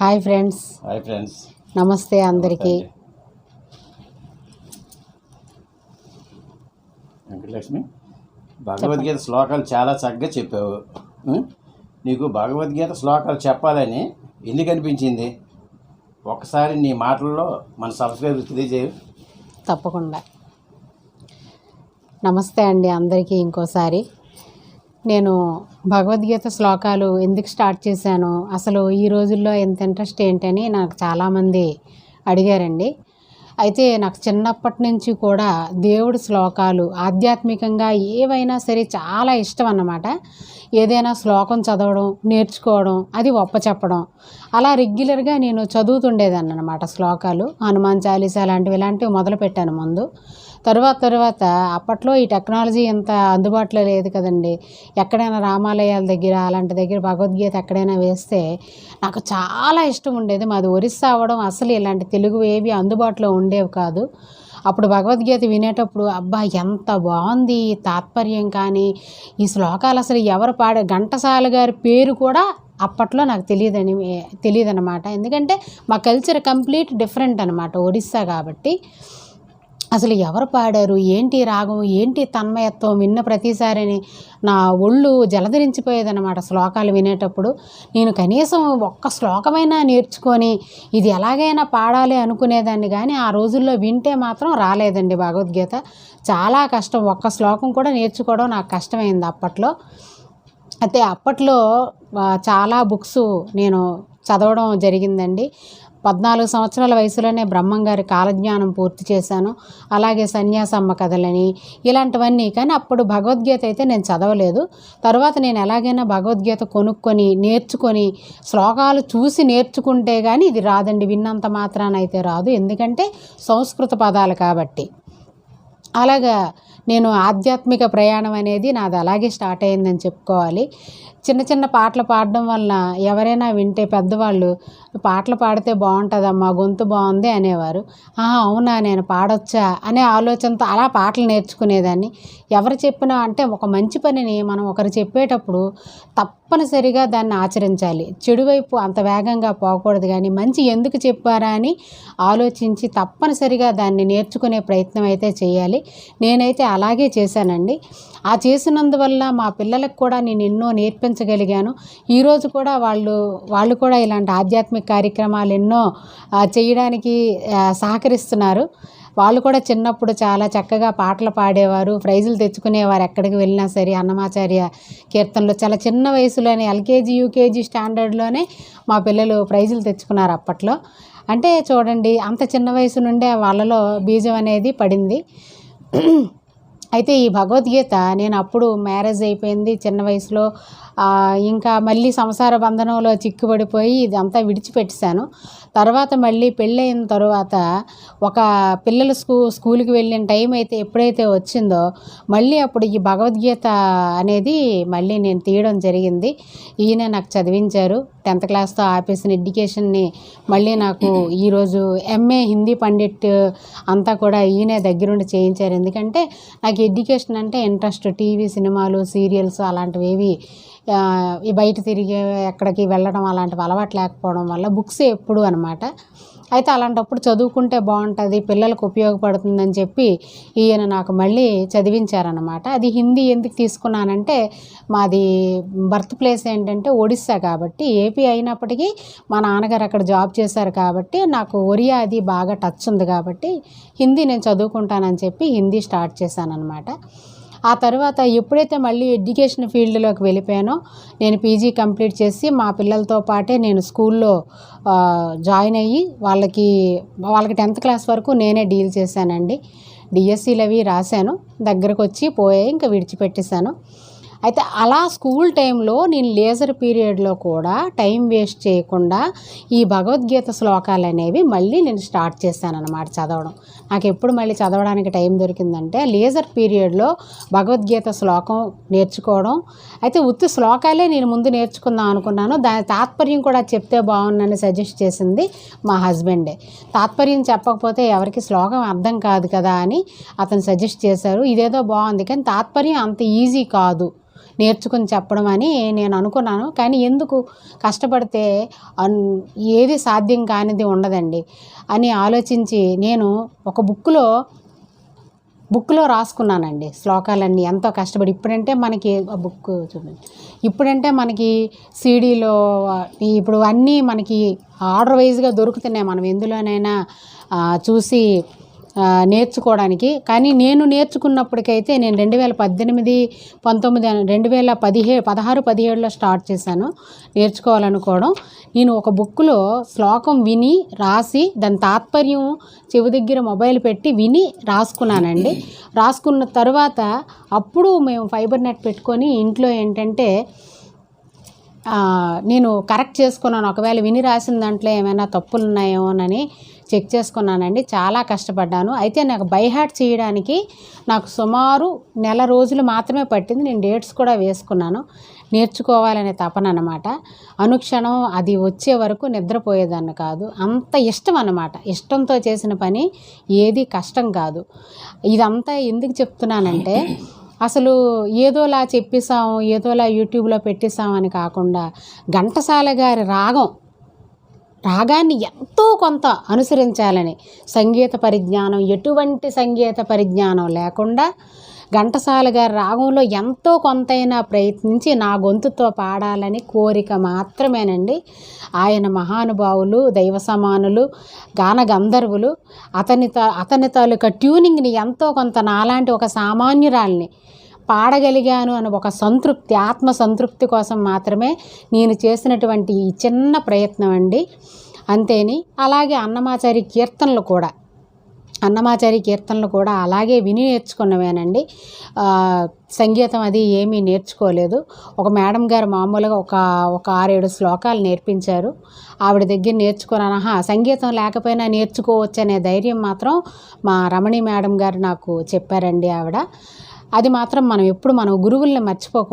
Hi friends. నమస్తే అందరికీ. వెంకటలక్ష్మి, భగవద్గీత శ్లోకాలు చాలా చక్కగా చెప్పావు. నీకు భగవద్గీత శ్లోకాలు చెప్పాలని ఎందుకు అనిపించింది? ఒకసారి నీ మాటల్లో మన సబ్స్క్రైబర్స్ తెలియజేయు. తప్పకుండా. నమస్తే అండి అందరికీ. ఇంకోసారి నేను భగవద్గీత శ్లోకాలు ఎందుకు స్టార్ట్ చేశాను, అసలు ఈ రోజుల్లో ఎంత ఇంట్రెస్ట్ ఏంటని నాకు చాలామంది అడిగారండి. అయితే నాకు చిన్నప్పటి నుంచి కూడా దేవుడి శ్లోకాలు ఆధ్యాత్మికంగా ఏవైనా సరే చాలా ఇష్టం అన్నమాట. ఏదైనా శ్లోకం చదవడం, నేర్చుకోవడం, అది చెప్పడం అలా రెగ్యులర్గా నేను చదువుతుండేదాన్ని అన్నమాట. శ్లోకాలు, హనుమాన్ చాలీసా ఇలాంటివి మొదలుపెట్టాను ముందు. తర్వాత అప్పట్లో ఈ టెక్నాలజీ ఎంత అందుబాటులో లేదు కదండి. ఎక్కడైనా రామాలయాల దగ్గర అలాంటి దగ్గర భగవద్గీత ఎక్కడైనా వేస్తే నాకు చాలా ఇష్టం ఉండేది. మాది ఒరిస్సా అవ్వడం అసలు ఇలాంటి తెలుగు ఏవి అందుబాటులో ఉండేవి కాదు. అప్పుడు భగవద్గీత వినేటప్పుడు అబ్బా ఎంత బాగుంది తాత్పర్యం, కానీ ఈ శ్లోకాలు అసలు ఎవరు ఘంటసాల గారి పేరు కూడా అప్పట్లో నాకు తెలియదనమాట. ఎందుకంటే మా కల్చర్ కంప్లీట్ డిఫరెంట్ అనమాట, ఒరిస్సా కాబట్టి. అసలు ఎవరు పాడారు, ఏంటి రాగం, ఏంటి తన్మయత్వం విన్న ప్రతిసారిని నా ఒళ్ళు జలధరించిపోయేదన్నమాట శ్లోకాలు వినేటప్పుడు. నేను కనీసం ఒక్క శ్లోకమైనా నేర్చుకొని ఇది ఎలాగైనా పాడాలి అనుకునేదాన్ని, కానీ ఆ రోజుల్లో వింటే మాత్రం రాలేదండి భగవద్గీత. చాలా కష్టం, ఒక్క శ్లోకం కూడా నేర్చుకోవడం నాకు కష్టమైంది అప్పట్లో. అయితే అప్పట్లో చాలా బుక్స్ నేను చదవడం జరిగిందండి. 14 సంవత్సరాల వయసులోనే బ్రహ్మంగారి కాలజ్ఞానం పూర్తి చేశాను. అలాగే సన్యాసమ్మ కథలని ఇలాంటివన్నీ. కానీ అప్పుడు భగవద్గీత అయితే నేను చదవలేదు. తర్వాత నేను ఎలాగైనా భగవద్గీత కొనుక్కొని నేర్చుకొని శ్లోకాలు చూసి నేర్చుకుంటే కానీ ఇది రాదండి, విన్నంత మాత్రాన అయితే రాదు. ఎందుకంటే సంస్కృత పదాలు కాబట్టి. అలాగా నేను ఆధ్యాత్మిక ప్రయాణం అనేది నాది అలాగే స్టార్ట్ అయిందని చెప్పుకోవాలి. చిన్న చిన్న పాటలు పాడడం వల్ల ఎవరైనా వింటే పెద్దవాళ్ళు పాటలు పాడితే బాగుంటుందమ్మా, గొంతు బాగుంది అనేవారు. అవునా, నేను పాడొచ్చా అనే ఆలోచనతో అలా పాటలు నేర్చుకునేదాన్ని. ఎవరు చెప్పినా అంటే ఒక మంచి పనిని మనం ఒకరు చెప్పేటప్పుడు తప్పనిసరిగా దాన్ని ఆచరించాలి. చెడువైపు అంత వేగంగా పోకూడదు, కానీ మంచి ఎందుకు చెప్పారా అని ఆలోచించి తప్పనిసరిగా దాన్ని నేర్చుకునే ప్రయత్నం అయితే చేయాలి. నేనైతే అలాగే చేశానండి. ఆ చేసినందువల్ల మా పిల్లలకు కూడా నేను ఎన్నో నేర్పించగలిగాను. ఈరోజు కూడా వాళ్ళు కూడా ఇలాంటి ఆధ్యాత్మిక కార్యక్రమాలు ఎన్నో చేయడానికి సహకరిస్తున్నారు. వాళ్ళు కూడా చిన్నప్పుడు చాలా చక్కగా పాటలు పాడేవారు, ప్రైజులు తెచ్చుకునేవారు ఎక్కడికి వెళ్ళినా సరే. అన్నమాచార్య కీర్తనలు చాలా చిన్న వయసులోనే ఎల్కేజీ యూకేజీ స్టాండర్డ్లోనే మా పిల్లలు ప్రైజులు తెచ్చుకున్నారు అప్పట్లో. అంటే చూడండి, అంత చిన్న వయసు నుండే వాళ్ళలో బీజం అనేది పడింది. అయితే ఈ భగవద్గీత నేను అప్పుడు మ్యారేజ్ అయిపోయింది చిన్న వయసులో. ఇంకా మళ్ళీ సంసార బంధనంలో చిక్కుబడిపోయి ఇదంతా విడిచిపెట్టేశాను. తర్వాత మళ్ళీ పెళ్ళయిన తర్వాత ఒక పిల్లలు స్కూల్కి వెళ్ళిన టైం అయితే ఎప్పుడైతే వచ్చిందో మళ్ళీ అప్పుడు ఈ భగవద్గీత అనేది మళ్ళీ నేను తీయడం జరిగింది. ఈయన నాకు చదివించారు. 10th క్లాస్తో ఆపేసిన ఎడ్యుకేషన్ని మళ్ళీ నాకు ఈరోజు ఎంఏ హిందీ పండిట్ అంతా కూడా ఈయనే దగ్గరుండి చేయించారు. ఎందుకంటే నాకు ఎడ్యుకేషన్ అంటే ఇంట్రెస్ట్. టీవీ, సినిమాలు, సీరియల్స్ అలాంటివి ఈ బయట తిరిగి ఎక్కడికి వెళ్ళడం అలాంటివి అలవాటు లేకపోవడం వల్ల బుక్స్ ఎప్పుడు అనమాట. అయితే అలాంటప్పుడు చదువుకుంటే బాగుంటుంది, పిల్లలకు ఉపయోగపడుతుందని చెప్పి ఈయన నాకు మళ్ళీ చదివించారనమాట. అది హిందీ ఎందుకు తీసుకున్నానంటే మాది బర్త్ ప్లేస్ ఏంటంటే ఒడిస్సా కాబట్టి, ఏపీ అయినప్పటికీ మా నాన్నగారు అక్కడ జాబ్ చేశారు కాబట్టి నాకు ఒరియా అది బాగా టచ్ ఉంది కాబట్టి హిందీ నేను చదువుకుంటానని చెప్పి హిందీ స్టార్ట్ చేశానన్నమాట. ఆ తర్వాత ఎప్పుడైతే మళ్ళీ ఎడ్యుకేషన్ ఫీల్డ్లోకి వెళ్ళిపోయానో నేను పీజీ కంప్లీట్ చేసి మా పిల్లలతో పాటే నేను స్కూల్లో జాయిన్ అయ్యి వాళ్ళకి 10th క్లాస్ వరకు నేనే డీల్ చేశానండి. డిఎస్సీలు అవి రాశాను, దగ్గరకు వచ్చి పోయాయి, ఇంకా విడిచిపెట్టేశాను. అయితే అలా స్కూల్ టైంలో నేను లేజర్ పీరియడ్లో కూడా టైం వేస్ట్ చేయకుండా ఈ భగవద్గీత శ్లోకాలు అనేవి మళ్ళీ నేను స్టార్ట్ చేశాను అన్నమాట చదవడం. నాకు ఎప్పుడు మళ్ళీ చదవడానికి టైం దొరికిందంటే లేజర్ పీరియడ్లో భగవద్గీత శ్లోకం నేర్చుకోవడం. అయితే ఉత్తి శ్లోకాలే నేను ముందు నేర్చుకుందాం అనుకున్నాను. దాని తాత్పర్యం కూడా చెప్తే బాగుందని సజెస్ట్ చేసింది మా హస్బెండే. తాత్పర్యం చెప్పకపోతే ఎవరికి శ్లోకం అర్థం కాదు కదా అని అతను సజెస్ట్ చేశారు. ఇదేదో బాగుంది కానీ తాత్పర్యం అంత ఈజీ కాదు. నేర్చుకుని చెప్పడం అని నేను అనుకున్నాను. కానీ ఎందుకు కష్టపడితే ఏది సాధ్యం కానిది ఉండదండి అని ఆలోచించి నేను ఒక బుక్లో రాసుకున్నానండి శ్లోకాలన్నీ ఎంతో కష్టపడి. ఇప్పుడంటే మనకి బుక్ చూడండి, ఇప్పుడంటే మనకి సీడీలో ఇప్పుడు అన్నీ మనకి ఆర్డర్ వైజ్గా దొరుకుతున్నాయి, మనం ఎందులోనైనా చూసి నేర్చుకోవడానికి. కానీ నేను నేర్చుకున్నప్పటికైతే నేను 2018, 19, 2016, 17లో స్టార్ట్ చేశాను నేర్చుకోవాలనుకోవడం. నేను ఒక బుక్లో శ్లోకం విని రాసి దాని తాత్పర్యం చెవి దగ్గర మొబైల్ పెట్టి విని రాసుకున్నానండి. రాసుకున్న తర్వాత అప్పుడు మేము ఫైబర్ నెట్ పెట్టుకొని ఇంట్లో ఏంటంటే నేను కరెక్ట్ చేసుకున్నాను. ఒకవేళ విని రాసిన దాంట్లో ఏమైనా తప్పులు ఉన్నాయేమోనని చెక్ చేసుకున్నానండి. చాలా కష్టపడ్డాను. అయితే నాకు బై హార్ట్ చేయడానికి నాకు సుమారు నెల రోజులు మాత్రమే పట్టింది. నేను డేట్స్ కూడా వేసుకున్నాను. నేర్చుకోవాలనే తపన అన్నమాట. అనుక్షణం అది వచ్చే వరకు నిద్రపోయేదాన్ని కాదు. అంత ఇష్టం అన్నమాట. ఇష్టంతో చేసిన పని ఏది కష్టం కాదు. ఇదంతా ఎందుకు చెప్తున్నానంటే అసలు ఏదోలా చెప్పేసాం, ఏదోలా యూట్యూబ్లో పెట్టేసామని కాకుండా ఘంటసాల గారి రాగాన్ని ఎంతో కొంత అనుసరించాలని, సంగీత పరిజ్ఞానం, ఎటువంటి సంగీత పరిజ్ఞానం లేకుండా ఘంటసాల గారి రాగంలో ఎంతో కొంతైనా ప్రయత్నించి నా గొంతుతో పాడాలని కోరిక మాత్రమేనండి. ఆయన మహానుభావులు, దైవ సమానులు, గాన గంధర్వులు. అతని తాలూకా ట్యూనింగ్ని ఎంతో కొంత నాలాంటి ఒక సామాన్యురాల్ని పాడగలిగాను అని ఒక సంతృప్తి, ఆత్మ సంతృప్తి కోసం మాత్రమే నేను చేసినటువంటి ఈ చిన్న ప్రయత్నం అండి, అంతేని. అలాగే అన్నమాచారి కీర్తనలు కూడా అలాగే విని నేర్చుకున్నవేనండి. సంగీతం అది ఏమీ నేర్చుకోలేదు. ఒక మేడం గారు మామూలుగా ఒక 6-7 శ్లోకాలు నేర్పించారు. ఆవిడ దగ్గర నేర్చుకున్నాను. సంగీతం లేకపోయినా నేర్చుకోవచ్చు అనే ధైర్యం మాత్రం మా రమణి మేడం గారు నాకు చెప్పారండి. ఆవిడ అది మాత్రం మనం ఎప్పుడు మన గురువుల్ని మర్చిపోకూడదు.